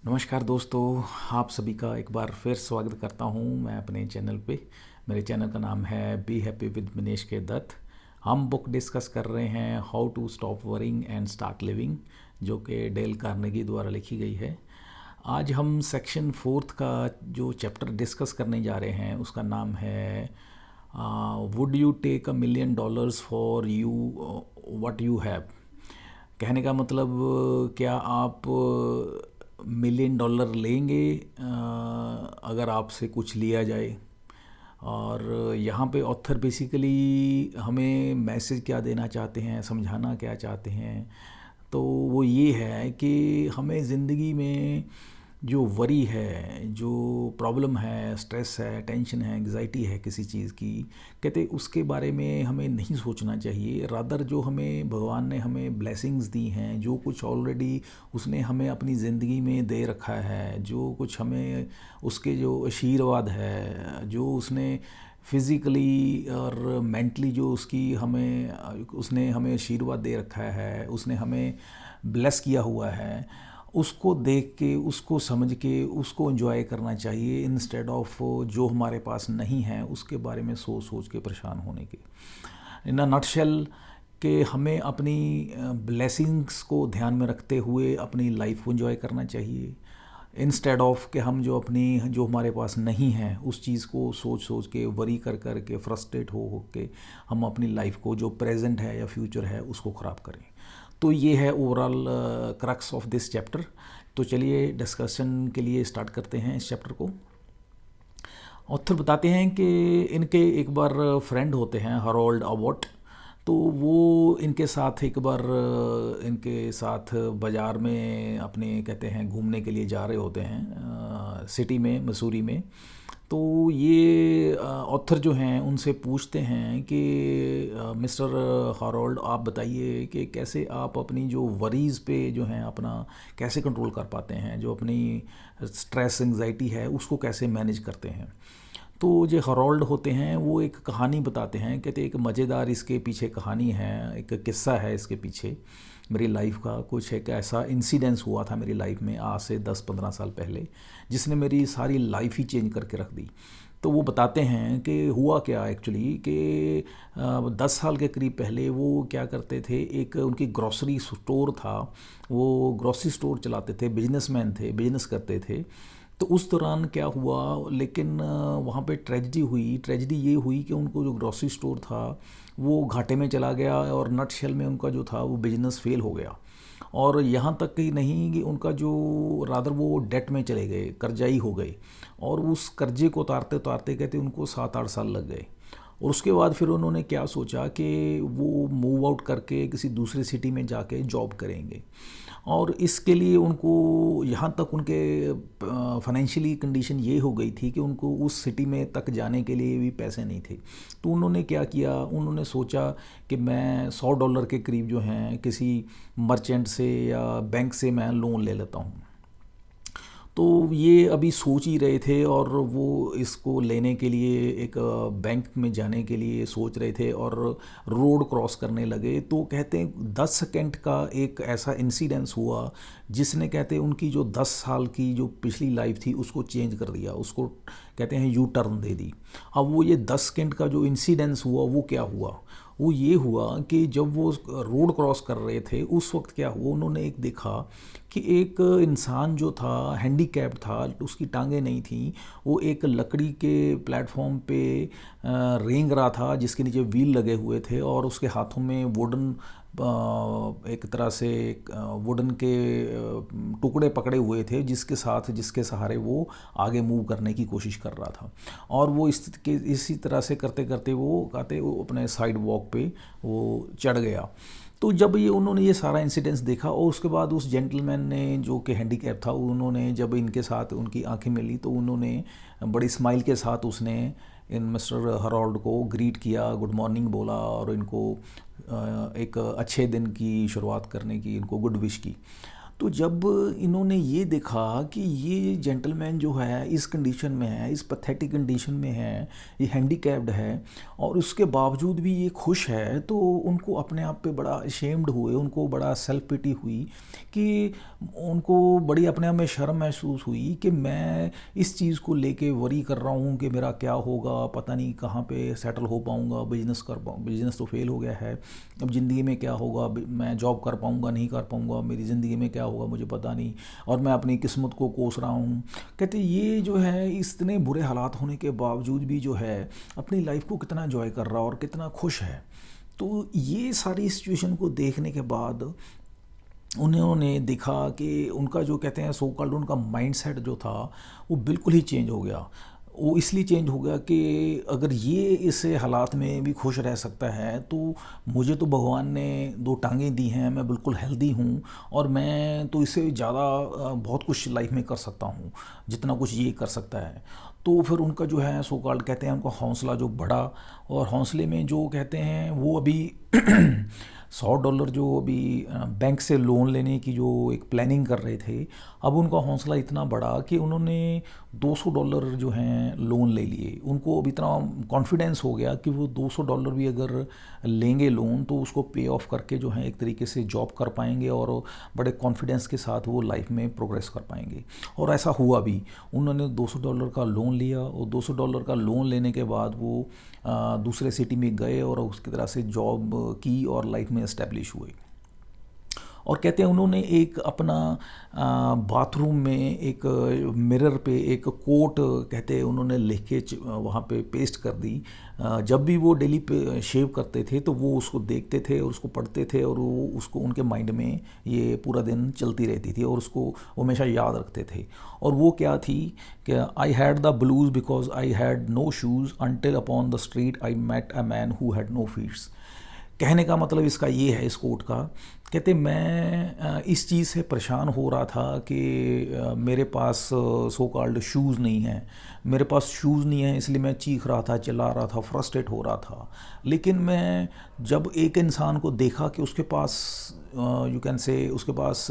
नमस्कार दोस्तों, आप सभी का एक बार फिर स्वागत करता हूं मैं अपने चैनल पे। मेरे चैनल का नाम है बी हैप्पी विद मनीष के दत्त। हम बुक डिस्कस कर रहे हैं how to stop worrying and start living, जो कि डेल कार्नेगी द्वारा लिखी गई है। आज हम सेक्शन 4 का जो चैप्टर डिस्कस करने जा रहे हैं उसका नाम है would you take $1 million for you what you have. कहने का मतलब क्या आप $1 million लेंगे अगर आपसे कुछ लिया जाए। और यहाँ पे ऑथर बेसिकली हमें मैसेज क्या देना चाहते हैं, समझाना क्या चाहते हैं, तो वो ये है कि हमें ज़िंदगी में जो वरी है, जो प्रॉब्लम है, स्ट्रेस है, टेंशन है, एंग्जाइटी है किसी चीज़ की, कहते उसके बारे में हमें नहीं सोचना चाहिए। रादर जो हमें भगवान ने हमें ब्लेसिंग्स दी हैं, जो कुछ ऑलरेडी उसने हमें अपनी ज़िंदगी में दे रखा है, जो कुछ हमें उसके जो आशीर्वाद है, जो उसने फिज़िकली और मेंटली जो उसने हमें आशीर्वाद दे रखा है, उसने हमें ब्लेस किया हुआ है, उसको देख के, उसको समझ के, उसको एंजॉय करना चाहिए इंस्टेड ऑफ जो हमारे पास नहीं है उसके बारे में सोच सोच के परेशान होने के। इन अ नटशेल कि हमें अपनी ब्लेसिंग्स को ध्यान में रखते हुए अपनी लाइफ को एंजॉय करना चाहिए, इंस्टेड ऑफ कि हम जो हमारे पास नहीं है उस चीज़ को सोच सोच के, वरी कर कर के, फ्रस्ट्रेट हो के हम अपनी लाइफ को, जो प्रेजेंट है या फ्यूचर है, उसको ख़राब करें। तो ये है overall crux of this chapter. तो चलिए डिस्कशन के लिए स्टार्ट करते हैं इस चैप्टर को। ऑथर बताते हैं कि इनके एक बार फ्रेंड होते हैं हरोल्ड अबॉट। तो वो इनके साथ एक बार इनके साथ बाज़ार में अपने, कहते हैं, घूमने के लिए जा रहे होते हैं सिटी में, मसूरी में। तो ये ऑथर जो हैं उनसे पूछते हैं कि मिस्टर हरोल्ड, आप बताइए कि कैसे आप अपनी जो वरीज़ पे जो हैं अपना कैसे कंट्रोल कर पाते हैं, जो अपनी स्ट्रेस एंग्जाइटी है उसको कैसे मैनेज करते हैं। तो जो हरोल्ड होते हैं वो एक कहानी बताते हैं, कहते एक मज़ेदार इसके पीछे कहानी है, एक किस्सा है इसके पीछे मेरी लाइफ का। कुछ एक ऐसा इंसिडेंस हुआ था मेरी लाइफ में आज से 10-15 साल पहले, जिसने मेरी सारी लाइफ ही चेंज करके रख दी। तो वो बताते हैं कि हुआ क्या एक्चुअली कि 10 साल के करीब पहले वो क्या करते थे, एक उनकी ग्रॉसरी स्टोर था, वो ग्रॉसरी स्टोर चलाते थे, बिजनेसमैन थे, बिजनेस करते थे। तो उस दौरान क्या हुआ, लेकिन वहाँ पे ट्रेजिडी ये हुई कि उनको जो ग्रॉसरी स्टोर था वो घाटे में चला गया, और नटशेल में उनका जो था वो बिजनेस फेल हो गया। और यहाँ तक ही नहीं कि उनका जो, रादर वो डेट में चले गए, कर्जाई हो गए, और उस कर्जे को उतारते उतारते कहते उनको 7-8 साल लग गए। और उसके बाद फिर उन्होंने क्या सोचा कि वो मूव आउट करके किसी दूसरी सिटी में जाके जॉब करेंगे। और इसके लिए उनको, यहाँ तक उनके फाइनेंशियली कंडीशन ये हो गई थी कि उनको उस सिटी में तक जाने के लिए भी पैसे नहीं थे। तो उन्होंने क्या किया, उन्होंने सोचा कि मैं $100 के करीब जो हैं किसी मर्चेंट से या बैंक से मैं लोन ले लेता हूँ। तो ये अभी सोच ही रहे थे, और वो इसको लेने के लिए एक बैंक में जाने के लिए सोच रहे थे, और रोड क्रॉस करने लगे। तो कहते हैं 10 सेकेंड का एक ऐसा इंसिडेंस हुआ जिसने, कहते हैं, उनकी जो 10 साल की जो पिछली लाइफ थी उसको चेंज कर दिया, उसको कहते हैं यू टर्न दे दी। अब वो ये 10 सेकेंड का जो इंसिडेंस हुआ वो क्या हुआ, वो ये हुआ कि जब वो रोड क्रॉस कर रहे थे उस वक्त क्या हुआ, उन्होंने एक देखा कि एक इंसान जो था हैंडीकैप्ड था, उसकी टांगें नहीं थी, वो एक लकड़ी के प्लेटफॉर्म पे रेंग रहा था जिसके नीचे व्हील लगे हुए थे, और उसके हाथों में वुडन, एक तरह से वुडन के टुकड़े पकड़े हुए थे, जिसके सहारे वो आगे मूव करने की कोशिश कर रहा था। और वो इसी तरह से करते करते वो अपने साइड वॉक पे वो चढ़ गया। तो जब उन्होंने ये सारा इंसिडेंस देखा, और उसके बाद उस जेंटलमैन ने, जो कि हैंडीकैप था, उन्होंने जब इनके साथ उनकी आंखें मिली तो उन्होंने बड़ी स्माइल के साथ उसने इन मिस्टर हरोल्ड को ग्रीट किया, गुड मॉर्निंग बोला, और इनको एक अच्छे दिन की शुरुआत करने की इनको गुड विश की। तो जब इन्होंने ये देखा कि ये जेंटलमैन जो है इस कंडीशन में है, इस पैथेटिक कंडीशन में है, ये हैंडीकैप्ड है और उसके बावजूद भी ये खुश है, तो उनको अपने आप पे बड़ा अशेम्ड हुए, उनको बड़ा सेल्फ पिटी हुई कि उनको बड़ी अपने आप में शर्म महसूस हुई कि मैं इस चीज़ को लेके वरी कर रहा हूँ कि मेरा क्या होगा, पता नहीं कहाँ पे सेटल हो पाऊँगा, बिजनेस कर पाऊँ, बिजनेस तो फेल हो गया है, अब ज़िंदगी में क्या होगा, मैं जॉब कर पाऊँगा नहीं कर पाऊँगा, मेरी ज़िंदगी में क्या होगा मुझे पता नहीं, और मैं अपनी किस्मत को कोस रहा हूँ। कहते ये जो है इतने बुरे हालात होने के बावजूद भी जो है अपनी लाइफ को कितना एंजॉय कर रहा और कितना खुश है। तो ये सारी सिचुएशन को देखने के बाद उन्होंने देखा कि उनका जो कहते हैं सो कॉल्ड उनका माइंडसेट जो था वो बिल्कुल ही चेंज हो गया। वो इसलिए चेंज हो गया कि अगर ये इस हालात में भी खुश रह सकता है तो मुझे तो भगवान ने दो टांगें दी हैं, मैं बिल्कुल हेल्दी हूँ और मैं तो इससे ज़्यादा बहुत कुछ लाइफ में कर सकता हूँ जितना कुछ ये कर सकता है। तो फिर उनका जो है सो कॉल्ड कहते हैं उनका हौसला जो बढ़ा, और हौसले में जो कहते हैं वो अभी $100 जो अभी बैंक से लोन लेने की जो एक प्लानिंग कर रहे थे, अब उनका हौसला इतना बढ़ा कि उन्होंने $200 जो हैं लोन ले लिए। उनको अब इतना कॉन्फिडेंस हो गया कि वो $200 भी अगर लेंगे लोन तो उसको पे ऑफ करके जो है एक तरीके से जॉब कर पाएंगे और बड़े कॉन्फिडेंस के साथ वो लाइफ में प्रोग्रेस कर पाएंगे। और ऐसा हुआ भी, उन्होंने $200 का लोन लिया और $200 का लोन लेने के बाद वो दूसरे सिटी में गए और उसकी तरह से जॉब की और लाइफ में एस्टेब्लिश हुए। और कहते हैं उन्होंने एक अपना बाथरूम में एक मिरर पे एक कोट कहते हैं उन्होंने लिख के वहाँ पे पेस्ट कर दी। जब भी वो डेली पे शेव करते थे तो वो उसको देखते थे और उसको पढ़ते थे और वो उसको उनके माइंड में ये पूरा दिन चलती रहती थी और उसको वो हमेशा याद रखते थे। और वो क्या थी कि I had the blues because I had no shoes until upon the street I met a man who had no feets. कहने का मतलब इसका ये है इस कोट का, कहते मैं इस चीज़ से परेशान हो रहा था कि मेरे पास सो कॉल्ड शूज़ नहीं हैं, मेरे पास शूज़ नहीं है, इसलिए मैं चीख रहा था, चिल्ला रहा था, फ्रस्ट्रेट हो रहा था। लेकिन मैं जब एक इंसान को देखा कि उसके पास यू कैन से उसके पास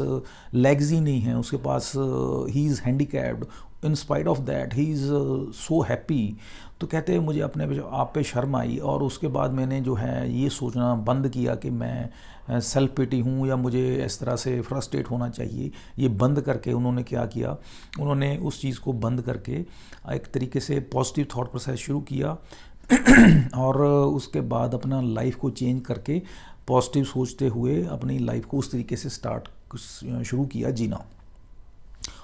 लेग्स ही नहीं हैं, उसके पास he is handicapped, in spite of that he is so happy, तो कहते हैं मुझे अपने आप पे शर्म आई और उसके बाद मैंने जो है ये सोचना बंद किया कि मैं सेल्फ पिटी हूँ या मुझे इस तरह से फ्रस्ट्रेट होना चाहिए। ये बंद करके उन्होंने क्या किया, उन्होंने उस चीज़ को बंद करके एक तरीके से पॉजिटिव थॉट प्रोसेस शुरू किया और उसके बाद अपना लाइफ को चेंज करके पॉजिटिव सोचते हुए अपनी लाइफ को उस तरीके से शुरू किया जीना।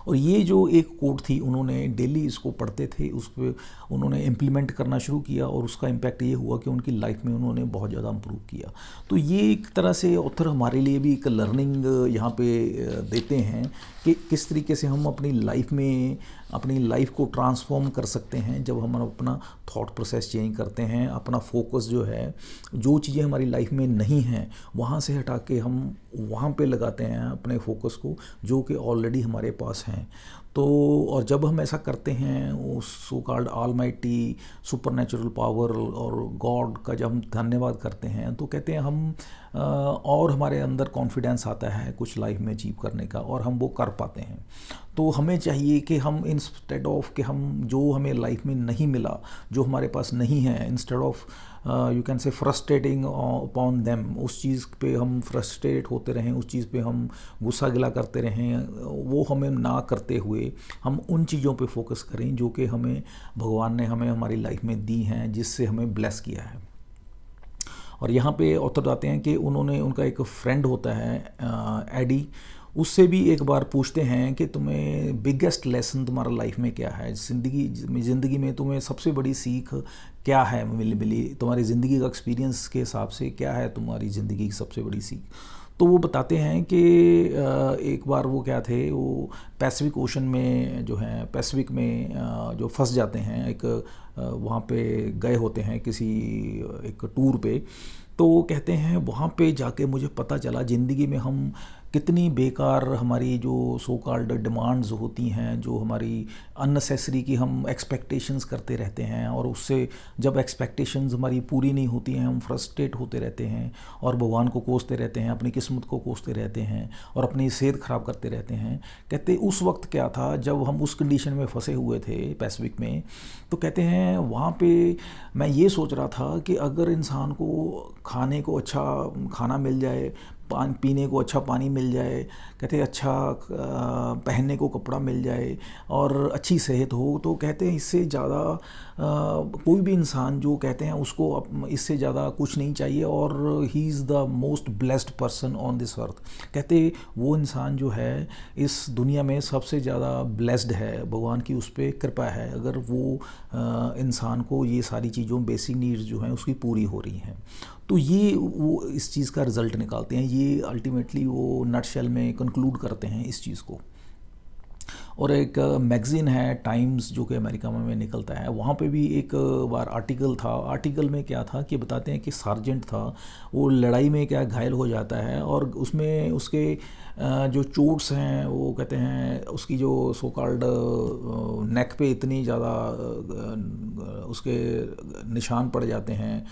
और ये जो एक कोट थी उन्होंने डेली इसको पढ़ते थे, उस पर उन्होंने इम्प्लीमेंट करना शुरू किया और उसका इम्पैक्ट ये हुआ कि उनकी लाइफ में उन्होंने बहुत ज़्यादा इम्प्रूव किया। तो ये एक तरह से ऑथर हमारे लिए भी एक लर्निंग यहाँ पे देते हैं कि किस तरीके से हम अपनी लाइफ में अपनी लाइफ को ट्रांसफॉर्म कर सकते हैं जब हम अपना थॉट प्रोसेस चेंज करते हैं, अपना फोकस जो है जो चीज़ें हमारी लाइफ में नहीं हैं वहाँ से हटा के हम वहाँ पे लगाते हैं अपने फोकस को जो कि ऑलरेडी हमारे पास हैं। तो और जब हम ऐसा करते हैं उस so called almighty super natural power और गॉड का जब हम धन्यवाद करते हैं तो कहते हैं हम और हमारे अंदर कॉन्फिडेंस आता है कुछ लाइफ में अचीव करने का और हम वो कर पाते हैं। तो हमें चाहिए कि हम इंस्टेड ऑफ कि हम जो हमें लाइफ में नहीं मिला, जो हमारे पास नहीं है, इंस्टेड ऑफ यू कैन से फ्रस्ट्रेटिंग अपॉन देम, उस चीज़ पे हम फ्रस्ट्रेट होते रहें, उस चीज़ पे हम गुस्सा गिला करते रहें, वो हमें ना करते हुए हम उन चीज़ों पे फोकस करें जो कि हमें भगवान ने हमें हमारी लाइफ में दी हैं, जिससे हमें ब्लेस किया है। और यहाँ पे ऑथर बताते हैं कि उन्होंने उनका एक फ्रेंड होता है एडी, उससे भी एक बार पूछते हैं कि तुम्हें बिगेस्ट लेसन तुम्हारा लाइफ में क्या है, ज़िंदगी में तुम्हें सबसे बड़ी सीख क्या है मिली तुम्हारी ज़िंदगी का एक्सपीरियंस के हिसाब से क्या है तुम्हारी ज़िंदगी की सबसे बड़ी सीख। तो वो बताते हैं कि एक बार वो क्या थे, वो पैसिफिक ओशन में जो है पैसिफिक में जो फंस जाते हैं, एक वहाँ पे गए होते हैं किसी एक टूर पे। तो वो कहते हैं वहाँ पे जाके मुझे पता चला ज़िंदगी में हम कितनी बेकार हमारी जो सो कॉल्ड डिमांड्स होती हैं, जो हमारी अननेसेसरी की हम एक्सपेक्टेशंस करते रहते हैं, और उससे जब एक्सपेक्टेशंस हमारी पूरी नहीं होती हैं हम फ्रस्ट्रेट होते रहते हैं और भगवान को कोसते रहते हैं, अपनी किस्मत को कोसते रहते हैं और अपनी सेहत ख़राब करते रहते हैं। कहते उस वक्त क्या था जब हम उस कंडीशन में फंसे हुए थे पैसिफिक में, तो कहते हैं वहाँ पे मैं ये सोच रहा था कि अगर इंसान को खाने को अच्छा खाना मिल जाए, पीने को अच्छा पानी मिल जाए, कहते हैं अच्छा पहनने को कपड़ा मिल जाए और अच्छी सेहत हो, तो कहते हैं इससे ज़्यादा कोई भी इंसान जो कहते हैं उसको इससे ज़्यादा कुछ नहीं चाहिए, और he is the most blessed person on this earth. कहते वो इंसान जो है इस दुनिया में सबसे ज़्यादा ब्लेस्ड है, भगवान की उस पर कृपा है अगर वो इंसान को ये सारी चीज़ों बेसिक नीड्स जो हैं उसकी पूरी हो रही हैं। तो ये वो इस चीज़ का रिज़ल्ट निकालते हैं, ये अल्टीमेटली वो नटशेल में कंक्लूड करते हैं इस चीज़ को। और एक मैगज़ीन है टाइम्स जो कि अमेरिका में निकलता है, वहाँ पे भी एक बार आर्टिकल था। आर्टिकल में क्या था कि बताते हैं कि सार्जेंट था, वो लड़ाई में क्या घायल हो जाता है और उसमें उसके जो चोट्स हैं वो कहते हैं उसकी जो सो कॉल्ड नेक पे इतनी ज़्यादा उसके निशान पड़ जाते हैं,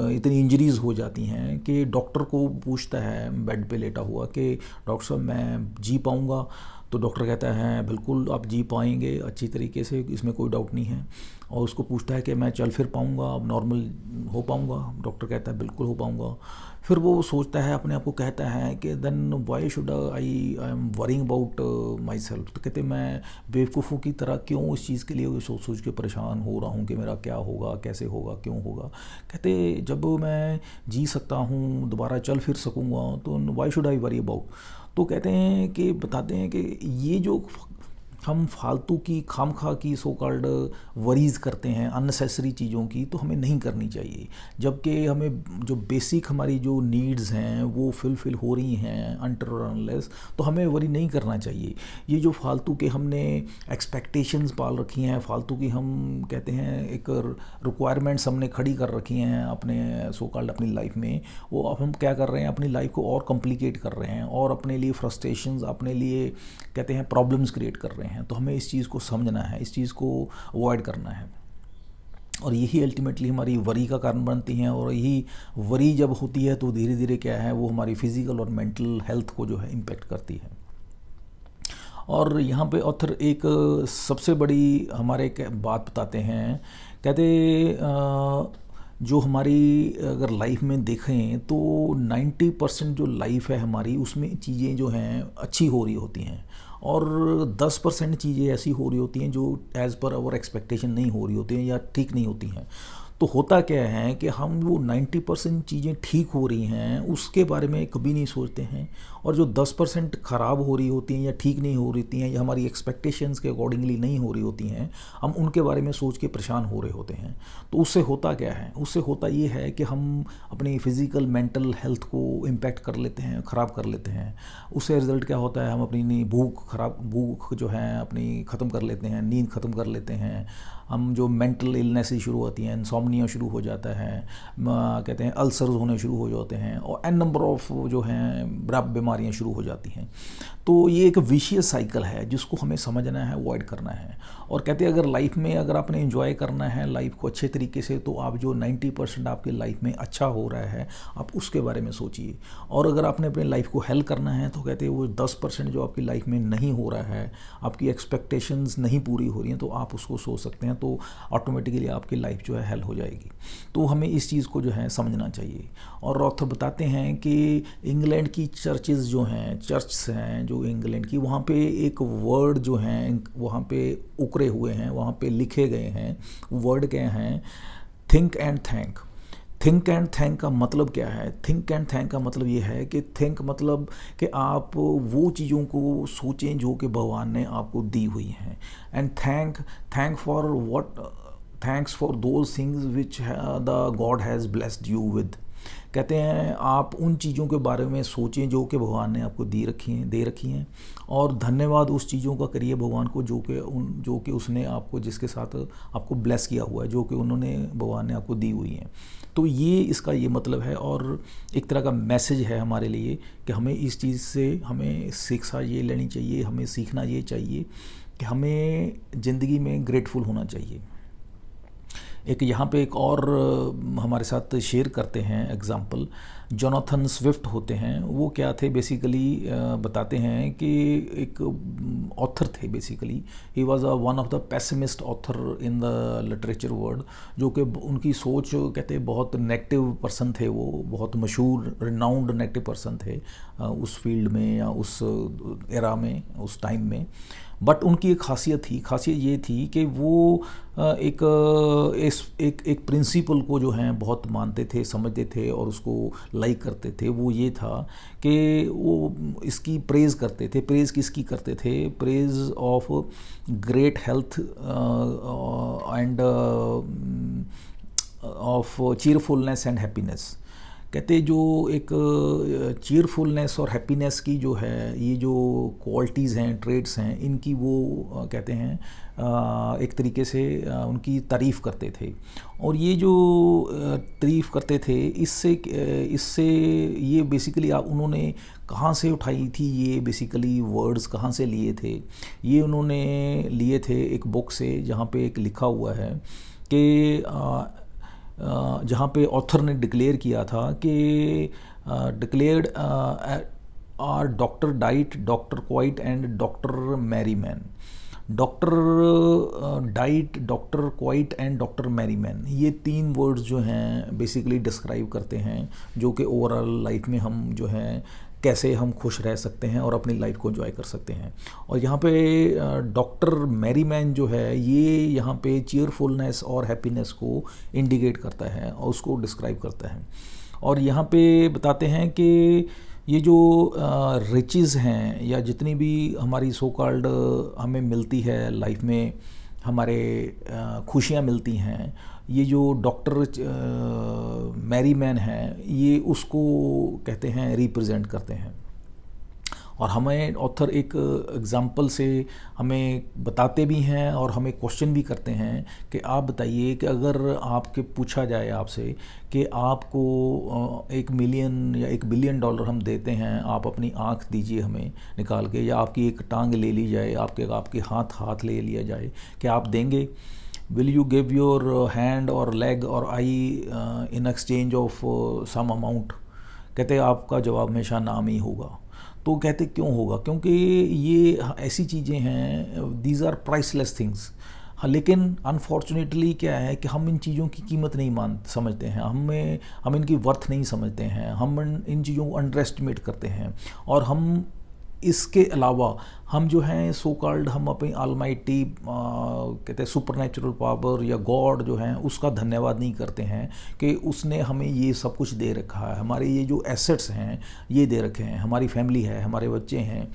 इतनी इंजरीज़ हो जाती हैं कि डॉक्टर को पूछता है बेड पे लेटा हुआ कि डॉक्टर साहब मैं जी पाऊँगा? तो डॉक्टर कहता है बिल्कुल आप जी पाएंगे अच्छी तरीके से, इसमें कोई डाउट नहीं है। और उसको पूछता है कि मैं चल फिर पाऊँगा, अब नॉर्मल हो पाऊँगा? डॉक्टर कहता है बिल्कुल हो पाऊँगा। फिर वो सोचता है, अपने आप को कहता है कि then why should I am worrying about myself. तो कहते मैं बेवकूफ़ों की तरह क्यों इस चीज़ के लिए सोच सोच के परेशान हो रहा हूँ कि मेरा क्या होगा, कैसे होगा, क्यों होगा। कहते जब मैं जी सकता हूँ, दोबारा चल फिर सकूँगा, तो Y should I worry about. तो कहते हैं कि बताते हैं कि ये जो हम फालतू की खामखा की सो कॉल्ड वरीज़ करते हैं अननेसेसरी चीज़ों की, तो हमें नहीं करनी चाहिए। जबकि हमें जो बेसिक हमारी जो नीड्स हैं वो फुलफ़िल हो रही हैं अनटिल और अनलेस, तो हमें वरी नहीं करना चाहिए। ये जो फालतू के हमने एक्सपेक्टेशंस पाल रखी हैं, फालतू की हम कहते हैं एक रिक्वायरमेंट्स हमने खड़ी कर रखी हैं अपने सो कॉल्ड अपनी लाइफ में, वो अब हम क्या कर रहे हैं अपनी लाइफ को और कॉम्प्लिकेट कर रहे हैं और अपने लिए फ्रस्ट्रेशंस, अपने लिए कहते हैं प्रॉब्लम्स क्रिएट कर रहे हैं। तो हमें इस चीज़ को समझना है, इस चीज़ को अवॉइड करना है, और यही अल्टीमेटली हमारी वरी का कारण बनती हैं। और यही वरी जब होती है तो धीरे धीरे क्या है वो हमारी फिज़िकल और मेंटल हेल्थ को जो है इम्पेक्ट करती है। और यहाँ पे ऑथर एक सबसे बड़ी हमारे बात बताते हैं, कहते जो हमारी अगर लाइफ में देखें तो 90% जो लाइफ है हमारी उसमें चीज़ें जो हैं अच्छी हो रही होती हैं, और 10% चीज़ें ऐसी हो रही होती हैं जो एज़ पर आवर एक्सपेक्टेशन नहीं हो रही होती हैं या ठीक नहीं होती हैं। तो होता क्या है कि हम वो 90% चीज़ें ठीक हो रही हैं उसके बारे में कभी नहीं सोचते हैं, और जो 10% ख़राब हो रही होती हैं या ठीक नहीं हो रही हैं या हमारी एक्सपेक्टेशंस के अकॉर्डिंगली नहीं हो रही होती हैं, हम उनके बारे में सोच के परेशान हो रहे होते हैं। तो उससे होता क्या है, उससे होता ये है कि हम अपनी फ़िज़िकल मेंटल हेल्थ को इम्पेक्ट कर लेते हैं, ख़राब कर लेते हैं। उससे रिज़ल्ट क्या होता है, हम अपनी भूख जो है अपनी ख़त्म कर लेते हैं, नींद ख़त्म कर लेते हैं, हम जो मेंटल इलनेस शुरू होती हैं, इंसोम्निया शुरू हो जाता है, कहते हैं अल्सर्स होने शुरू हो जाते हैं, और एन नंबर ऑफ जो हैं बीमारियां शुरू हो जाती हैं। तो ये एक विशियस साइकिल है जिसको हमें समझना है, अवॉइड करना है। और कहते हैं अगर लाइफ में अगर आपने एंजॉय करना है लाइफ को अच्छे तरीके से, तो आप जो 90% आपकी लाइफ में अच्छा हो रहा है आप उसके बारे में सोचिए। और अगर आपने अपने लाइफ को हेल्प करना है तो कहते हैं वो 10% जो आपकी लाइफ में नहीं हो रहा है, आपकी एक्सपेक्टेशंस नहीं पूरी हो रही हैं, तो आप उसको सोच सकते हैं, तो ऑटोमेटिकली आपकी लाइफ जो है हेल्प हो जाएगी। तो हमें इस चीज़ को जो है समझना चाहिए। और ऑथर बताते हैं कि इंग्लैंड की चर्चेज़ जो हैं, चर्च हैं जो इंग्लैंड की, वहाँ पे एक वर्ड जो हैं वहाँ पे उकरे हुए हैं, वहाँ पे लिखे गए हैं। वर्ड क्या हैं, think and thank. Think and thank का मतलब क्या है? थिंक एंड थैंक का मतलब ये है कि थिंक मतलब कि आप वो चीज़ों को सोचें जो कि भगवान ने आपको दी हुई हैं, and thank for what, thanks for those things which the God has blessed you with. कहते हैं आप उन चीज़ों के बारे में सोचें जो कि भगवान ने आपको दे रखी हैं, और धन्यवाद उस चीज़ों का करिए भगवान को जो कि उसने आपको, जिसके साथ आपको ब्लेस किया हुआ है, जो कि उन्होंने भगवान ने आपको दी हुई हैं। तो ये इसका ये मतलब है, और एक तरह का मैसेज है हमारे लिए कि हमें इस चीज़ से हमें शिक्षा ये लेनी चाहिए, हमें सीखना ये चाहिए कि हमें ज़िंदगी में ग्रेटफुल होना चाहिए। एक यहाँ पे एक और हमारे साथ शेयर करते हैं एग्जाम्पल, जोनाथन स्विफ्ट होते हैं। वो क्या थे बेसिकली, बताते हैं कि एक ऑथर थे basically. He was one of the pessimist author in the literature world, जो कि उनकी सोच कहते हैं बहुत नेगेटिव पर्सन थे। वो बहुत मशहूर रिनाउंड नेगेटिव पर्सन थे उस फील्ड में या उस एरा में, उस टाइम में। बट उनकी एक खासियत ये थी कि वो एक प्रिंसिपल को जो है बहुत मानते थे, समझते थे और उसको लाइक करते थे। वो ये था कि वो इसकी प्रेज़ करते थे। प्रेज़ किसकी करते थे? Praise of great health end of cheerfulness and happiness. कहते जो एक चीयरफुलनेस और हैप्पीनेस की जो है, ये जो क्वालिटीज़ हैं, ट्रेड्स हैं, इनकी वो कहते हैं एक तरीके से उनकी तारीफ़ करते थे। और ये जो तारीफ़ करते थे, इससे ये बेसिकली उन्होंने कहाँ से उठाई थी, ये बेसिकली वर्ड्स कहाँ से लिए थे? ये उन्होंने लिए थे एक बुक से, जहाँ पे एक लिखा हुआ है कि जहाँ पे ऑथर ने डिक्लेयर किया था कि declared are doctor diet, doctor quiet and doctor Merryman. Doctor diet, doctor quiet and doctor Merryman, ये 3 वर्ड्स जो हैं बेसिकली डिस्क्राइब करते हैं जो कि ओवरऑल लाइफ में हम जो हैं कैसे हम खुश रह सकते हैं और अपनी लाइफ को एंजॉय कर सकते हैं। और यहाँ पे डॉक्टर मैरीमैन जो है, ये यहाँ पे चीयरफुलनेस और हैप्पीनेस को इंडिकेट करता है और उसको डिस्क्राइब करता है। और यहाँ पे बताते हैं कि ये जो रिचेस हैं या जितनी भी हमारी सो कॉल्ड हमें मिलती है लाइफ में, हमारे खुशियाँ मिलती हैं, ये जो डॉक्टर मैरीमैन है, ये उसको कहते हैं, रिप्रेजेंट करते हैं। और हमें ऑथर एक एग्ज़ाम्पल से हमें बताते भी हैं और हमें क्वेश्चन भी करते हैं कि आप बताइए कि अगर आपके पूछा जाए आपसे कि आपको 1 मिलियन या 1 बिलियन डॉलर हम देते हैं, आप अपनी आँख दीजिए हमें निकाल के, या आपकी एक टांग ले ली जाए, आपके हाथ ले लिया जाए, क्या आप देंगे? Will you give your hand और लेग और I in exchange of some amount? कहते आपका जवाब हमेशा नाम ही होगा। तो कहते क्यों होगा? क्योंकि ये ऐसी चीज़ें हैं, दीज आर प्राइसलेस थिंग्स। हाँ, लेकिन अनफॉर्चुनेटली क्या है कि हम इन चीज़ों की कीमत नहीं समझते हैं, हम इनकी वर्थ नहीं समझते हैं, हम इन चीज़ों को अंडर एस्टिमेट करते हैं। और हम इसके अलावा हम जो हैं सो कॉल्ड हम अपनी ऑलमाइटी कहते हैं सुपरनेचुरल पावर या गॉड जो हैं उसका धन्यवाद नहीं करते हैं कि उसने हमें ये सब कुछ दे रखा है, हमारे ये जो एसेट्स हैं ये दे रखे हैं, हमारी फैमिली है, हमारे बच्चे हैं।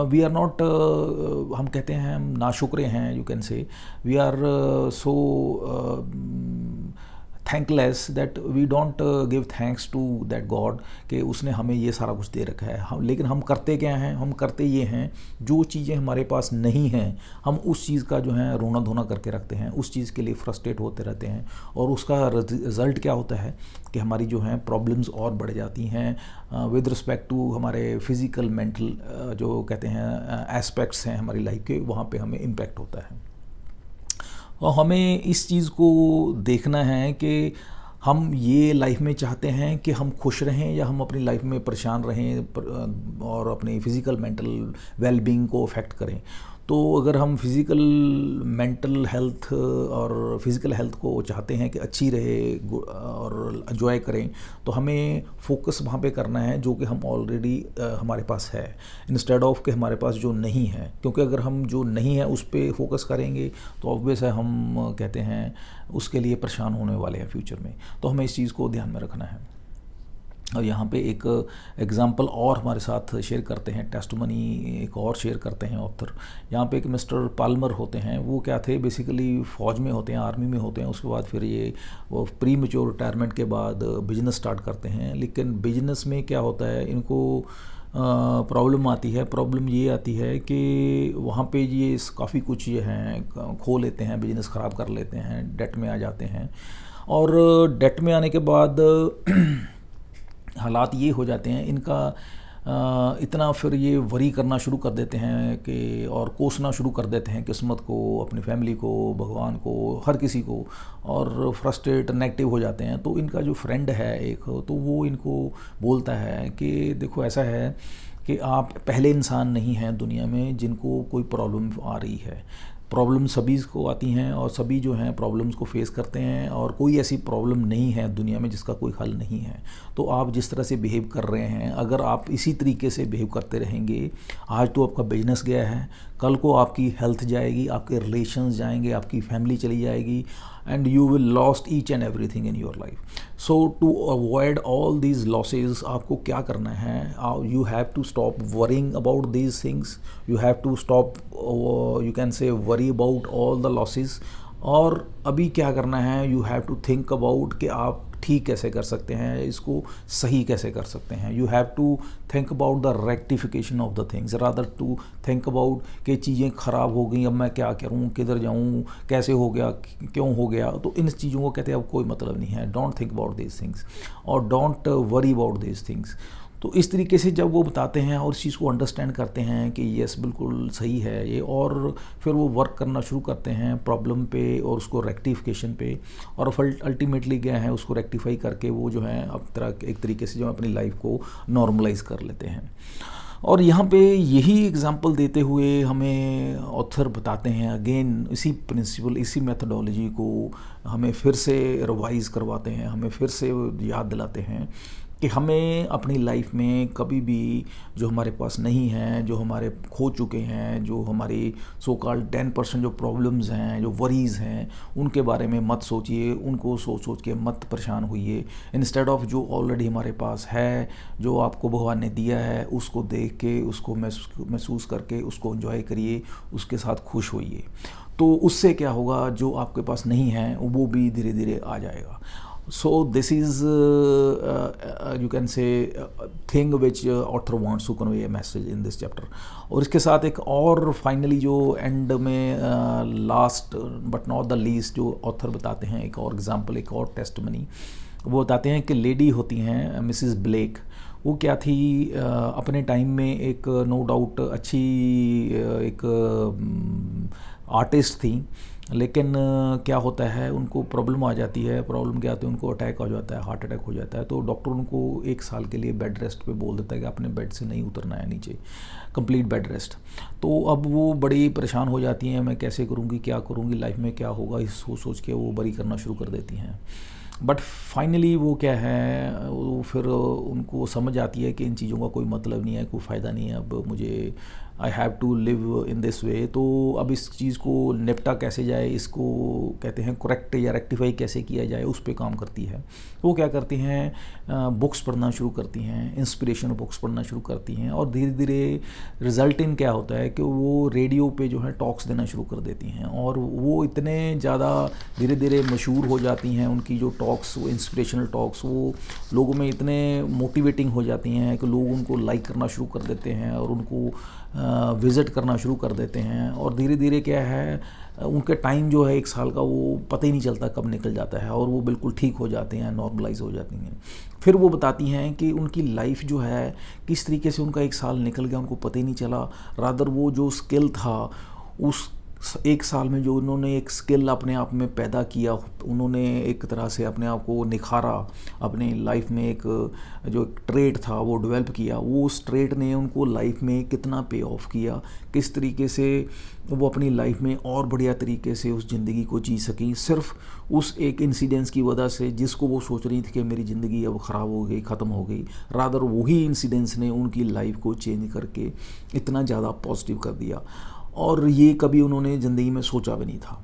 वी आर नॉट, हम कहते हैं हम नाशुक्रे हैं, you can say we are so thankless that we don't give thanks to that God कि उसने हमें ये सारा कुछ दे रखा है। लेकिन हम करते क्या हैं? हम करते ये हैं, जो चीज़ें हमारे पास नहीं हैं हम उस चीज़ का जो है रोना धोना करके रखते हैं, उस चीज़ के लिए फ्रस्ट्रेट होते रहते हैं, और उसका रिज़ल्ट क्या होता है कि हमारी जो हैं प्रॉब्लम्स और बढ़ जाती हैं विद रिस्पेक्ट टू हमारे फिज़िकल मेंटल जो कहते हैं एस्पेक्ट्स हैं हमारी लाइफ के, वहाँ पे हमें इम्पेक्ट होता है। और हमें इस चीज़ को देखना है कि हम ये लाइफ में चाहते हैं कि हम खुश रहें या हम अपनी लाइफ में परेशान रहें और अपनी फ़िज़िकल मेंटल वेलबींग को अफेक्ट करें। तो अगर हम फिज़िकल मेंटल हेल्थ और फिज़िकल हेल्थ को चाहते हैं कि अच्छी रहे और एंजॉय करें, तो हमें फोकस वहाँ पे करना है जो कि हम ऑलरेडी हमारे पास है, इंस्टेड ऑफ कि हमारे पास जो नहीं है। क्योंकि अगर हम जो नहीं है उस पर फोकस करेंगे तो ऑब्वियस है हम कहते हैं उसके लिए परेशान होने वाले हैं फ्यूचर में। तो हमें इस चीज़ को ध्यान में रखना है। और यहाँ पे एक एग्ज़ाम्पल और हमारे साथ शेयर करते हैं, टेस्टमनी एक और शेयर करते हैं ऑथर। यहाँ पे एक मिस्टर पाल्मर होते हैं, वो क्या थे बेसिकली फ़ौज में होते हैं, आर्मी में होते हैं, उसके बाद फिर ये वो प्री मेच्योर रिटायरमेंट के बाद बिजनेस स्टार्ट करते हैं। लेकिन बिजनेस में क्या होता है, इनको प्रॉब्लम आती है। प्रॉब्लम ये आती है कि वहाँ पे ये काफ़ी कुछ ये हैं खो लेते हैं, बिजनेस ख़राब कर लेते हैं, डेट में आ जाते हैं। और डेट में आने के बाद हालात ये हो जाते हैं इनका, इतना फिर ये वरी करना शुरू कर देते हैं कि और कोसना शुरू कर देते हैं किस्मत को, अपनी फैमिली को, भगवान को, हर किसी को, और फ्रस्ट्रेट नेगेटिव हो जाते हैं। तो इनका जो फ्रेंड है एक, तो वो इनको बोलता है कि देखो ऐसा है कि आप पहले इंसान नहीं हैं दुनिया में जिनको कोई प्रॉब्लम आ रही है। प्रॉब्लम सभी को आती हैं और सभी जो हैं प्रॉब्लम्स को फेस करते हैं, और कोई ऐसी प्रॉब्लम नहीं है दुनिया में जिसका कोई हल नहीं है। तो आप जिस तरह से बिहेव कर रहे हैं, अगर आप इसी तरीके से बिहेव करते रहेंगे, आज तो आपका बिजनेस गया है, कल को आपकी हेल्थ जाएगी, आपके रिलेशंस जाएंगे, आपकी फैमिली चली जाएगी, and you will lost each and everything in your life. So to avoid all these losses आपको क्या करना है, you have to stop worrying about these things, you have to stop, you can say worry about all the losses. और अभी क्या करना है, you have to think about कि आप ठीक कैसे कर सकते हैं, इसको सही कैसे कर सकते हैं। You have to think about the rectification of the things rather to think about कि चीज़ें ख़राब हो गई, अब मैं क्या करूं, किधर जाऊं, कैसे हो गया, क्यों हो गया। तो इन चीज़ों को कहते हैं अब कोई मतलब नहीं है, don't think about these things और don't worry about these things. तो इस तरीके से जब वो बताते हैं और इस चीज़ को अंडरस्टैंड करते हैं कि यस बिल्कुल सही है ये, और फिर वो वर्क करना शुरू करते हैं प्रॉब्लम पे और उसको रेक्टिफिकेशन पे, और अल्टीमेटली क्या है उसको रेक्टिफाई करके वो जो है अब एक तरीके से जो अपनी लाइफ को नॉर्मलाइज कर लेते हैं। और यहाँ पे यही एग्जांपल देते हुए हमें ऑथर बताते हैं अगेन इसी प्रिंसिपल, इसी मेथडोलॉजी को हमें फिर से रिवाइज करवाते हैं, हमें फिर से याद दिलाते हैं कि हमें अपनी लाइफ में कभी भी जो हमारे पास नहीं है, जो हमारे खो चुके हैं, जो हमारी सो कॉल्ड 10% जो प्रॉब्लम्स हैं, जो वरीज़ हैं, उनके बारे में मत सोचिए, उनको सोच सोच के मत परेशान होइए। इंस्टेड ऑफ जो ऑलरेडी हमारे पास है, जो आपको भगवान ने दिया है, उसको देख के, उसको महसूस करके उसको एंजॉय करिए, उसके साथ खुश होइए। तो उससे क्या होगा, जो आपके पास नहीं है वो भी धीरे धीरे आ जाएगा। So this is you can say thing which author wants to convey a message in this chapter। और इसके साथ एक और फाइनली जो एंड में last but not the least जो ऑथर बताते हैं एक और एग्जांपल, एक और टेस्टमनी। वो बताते हैं कि लेडी होती हैं मिसेस ब्लेक, वो क्या थी अपने टाइम में एक नो डाउट अच्छी एक आर्टिस्ट थी। लेकिन क्या होता है उनको प्रॉब्लम आ जाती है, प्रॉब्लम क्या आती है उनको अटैक हो जाता है, हार्ट अटैक हो जाता है। तो डॉक्टर उनको 1 साल के लिए बेड रेस्ट पे बोल देता है कि आपने बेड से नहीं उतरना है नीचे, कंप्लीट बेड रेस्ट। तो अब वो बड़ी परेशान हो जाती हैं, मैं कैसे करूँगी, क्या करूँगी, लाइफ में क्या होगा, इस सोच सोच के वो बरी करना शुरू कर देती हैं। बट फाइनली वो क्या है, वो फिर उनको समझ आती है कि इन चीज़ों का कोई मतलब नहीं है, कोई फ़ायदा नहीं है, अब मुझे I have to live in this way. तो अब इस चीज़ को निपटा कैसे जाए, इसको कहते हैं करेक्ट या रेक्टिफाई कैसे किया जाए, उस पर काम करती है। वो क्या करती हैं, बुक्स पढ़ना शुरू करती हैं, इंस्पिरेशनल बुक्स पढ़ना शुरू करती हैं, और धीरे धीरे रिजल्ट इन क्या होता है कि वो रेडियो पे जो है टॉक्स देना शुरू कर देती हैं, और वो इतने ज़्यादा धीरे धीरे मशहूर हो जाती हैं। उनकी जो टॉक्स, वो इंस्पिरेशनल टॉक्स, वो लोगों में इतने मोटिवेटिंग हो जाती हैं कि लोग उनको लाइक करना शुरू कर देते हैं और उनको विज़िट करना शुरू कर देते हैं। और धीरे धीरे क्या है, उनके टाइम जो है 1 साल का वो पता ही नहीं चलता कब निकल जाता है, और वो बिल्कुल ठीक हो जाते हैं, नॉर्मलाइज हो जाती हैं। फिर वो बताती हैं कि उनकी लाइफ जो है किस तरीके से उनका 1 साल निकल गया, उनको पता ही नहीं चला। रादर वो जो स्किल था, उस 1 साल में जो उन्होंने एक स्किल अपने आप में पैदा किया, उन्होंने एक तरह से अपने आप को निखारा, अपने लाइफ में एक जो एक ट्रेड था वो डेवलप किया, वो उस ट्रेड ने उनको लाइफ में कितना पे ऑफ किया, किस तरीके से वो अपनी लाइफ में और बढ़िया तरीके से उस ज़िंदगी को जी सकी, सिर्फ उस एक इंसिडेंस की वजह से, जिसको वो सोच रही थी कि मेरी ज़िंदगी अब ख़राब हो गई, ख़त्म हो गई। रादर वही इंसिडेंस ने उनकी लाइफ को चेंज करके इतना ज़्यादा पॉजिटिव कर दिया, और ये कभी उन्होंने ज़िंदगी में सोचा भी नहीं था।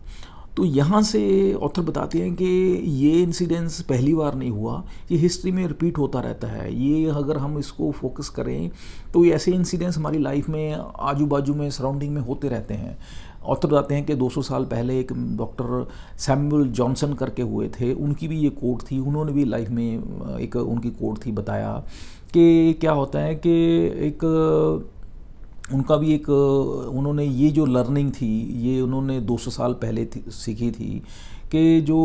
तो यहाँ से ऑथर बताते हैं कि ये इंसिडेंस पहली बार नहीं हुआ, ये हिस्ट्री में रिपीट होता रहता है। ये अगर हम इसको फोकस करें तो ये ऐसे इंसिडेंस हमारी लाइफ में आजू बाजू में सराउंडिंग में होते रहते हैं। ऑथर बताते हैं कि 200 साल पहले एक डॉक्टर सैमुअल जॉनसन करके हुए थे, उनकी भी ये कोट थी, उन्होंने भी लाइफ में एक उनकी कोट थी, बताया कि क्या होता है कि एक उनका भी एक उन्होंने ये जो लर्निंग थी ये उन्होंने 200 साल पहले सीखी थी कि जो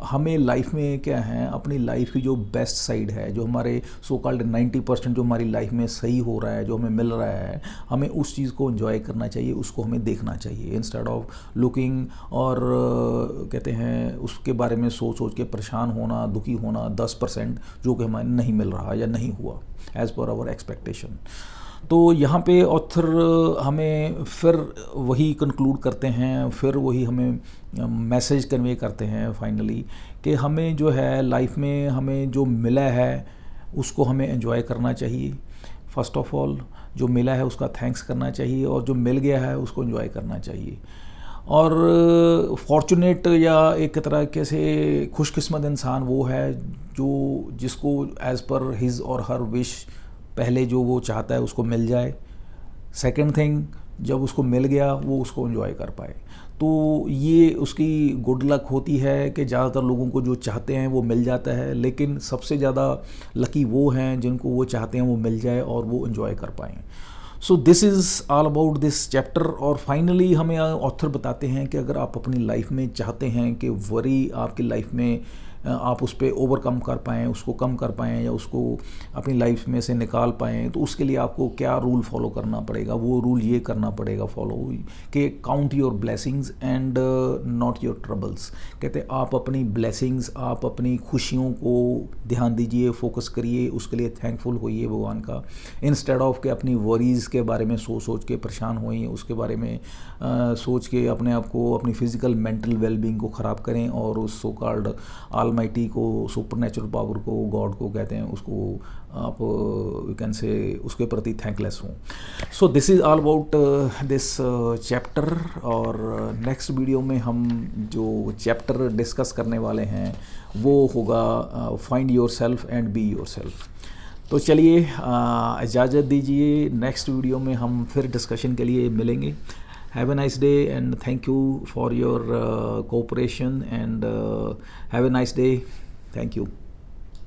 हमें लाइफ में क्या है, अपनी लाइफ की जो बेस्ट साइड है, जो हमारे सो कॉल्ड 90% जो हमारी लाइफ में सही हो रहा है, जो हमें मिल रहा है, हमें उस चीज़ को एंजॉय करना चाहिए, उसको हमें देखना चाहिए इंस्टेड ऑफ लुकिंग और कहते हैं उसके बारे में सोच सोच के परेशान होना, दुखी होना 10% जो कि हमें नहीं मिल रहा या नहीं हुआ एज़ पर आवर एक्सपेक्टेशन। तो यहाँ पे ऑथर हमें फिर वही कंक्लूड करते हैं, फिर वही हमें मैसेज कन्वे करते हैं फाइनली कि हमें जो है लाइफ में हमें जो मिला है उसको हमें एंजॉय करना चाहिए। फर्स्ट ऑफ ऑल जो मिला है उसका थैंक्स करना चाहिए, और जो मिल गया है उसको एंजॉय करना चाहिए। और फॉर्चुनेट या एक तरह कैसे खुशकिस्मत इंसान वो है जो जिसको एज़ पर हिज और हर विश पहले जो वो चाहता है उसको मिल जाए। सेकंड थिंग, जब उसको मिल गया वो उसको एंजॉय कर पाए। तो ये उसकी गुड लक होती है कि ज़्यादातर लोगों को जो चाहते हैं वो मिल जाता है, लेकिन सबसे ज़्यादा लकी वो हैं जिनको वो चाहते हैं वो मिल जाए और वो एंजॉय कर पाएँ। So this is all about this chapter. और फाइनली हमें ऑथर बताते हैं कि अगर आप अपनी लाइफ में चाहते हैं कि वरी आपकी लाइफ में आप उस पर ओवरकम कर पाएँ, उसको कम कर पाएँ या उसको अपनी लाइफ में से निकाल पाएँ, तो उसके लिए आपको क्या रूल फॉलो करना पड़ेगा। वो रूल ये करना पड़ेगा फॉलो कि count your blessings and not your troubles. कहते आप अपनी ब्लेसिंग्स, आप अपनी खुशियों को ध्यान दीजिए, फोकस करिए, उसके लिए थैंकफुल होइए भगवान का, इंस्टेड ऑफ के अपनी वरीज़ के बारे में सोच सोच के परेशान होइए, उसके बारे में सोच के अपने आप को, अपनी फ़िज़िकल मेंटल वेलबींग को ख़राब करें और उस सो कॉल्ड ऑलमाइटी को, सुपर नेचुरल पावर को, गॉड को कहते हैं, उसको आप यू कैन से उसके प्रति थैंकलेस हों। So this is all about this chapter. और नेक्स्ट वीडियो में हम जो चैप्टर डिस्कस करने वाले हैं वो होगा find your self and be your self. तो चलिए इजाज़त दीजिए, नेक्स्ट वीडियो में हम फिर डिस्कशन के लिए मिलेंगे। Have a nice day and thank you for your cooperation and have a nice day. Thank you.